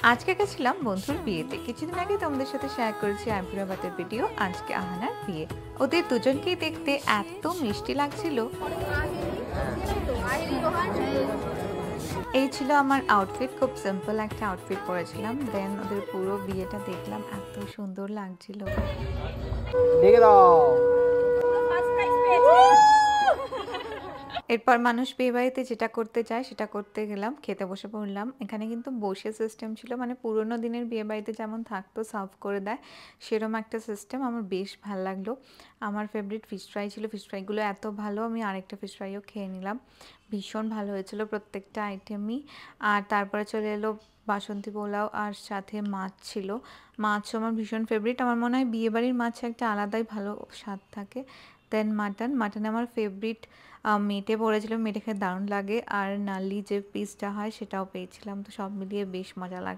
আজকে গেছিলাম বন্ধুর বিয়েতে। কিছুদিন আগে তোমাদের সাথে শেয়ার করেছি আইবুড়োভাতের ভিডিও। আজকে আহানার বিয়ে। ওদের দুজনকেই দেখতে এত মিষ্টি লাগছিল। এই ছিল আমার আউটফিট, খুব সিম্পল একটা আউটফিট পরেছিলাম। দেন ওদের পুরো বিয়েটা দেখলাম, এত সুন্দর লাগছিল। দেখে দাও। এরপর মানুষ বিয়েবাড়িতে যেটা করতে চায় সেটা করতে গেলাম, খেতে বসে পড়লাম। এখানে কিন্তু বসে সিস্টেম ছিল, মানে পুরোনো দিনের বিয়েবাড়িতে যেমন থাকতো সার্ভ করে দেয় সেরকম একটা সিস্টেম। আমার বেশ ভালো লাগলো। আমার ফেভারিট ফিশ ফ্রাই ছিল, ফিশ ফ্রাইগুলো এত ভালো, আমি আরেকটা ফিশ ফ্রাইও খেয়ে নিলাম। ভীষণ ভালো হয়েছিল প্রত্যেকটা আইটেমই। আর তারপরে চলে এলো বাসন্তী পোলাও, আর সাথে মাছ ছিল। মাছও আমার ভীষণ ফেভারিট। আমার মনে হয় বিয়েবাড়ির মাছে একটা আলাদাই ভালো স্বাদ থাকে। দেন মাটন আমার ফেভারিট। মেটে পড়েছিল, মেটে খেতে দারুণ লাগে। আর নালি যে পিসটা হয় সেটাও পেয়েছিলাম, তো সব মিলিয়ে বেশ মজা লাগছে।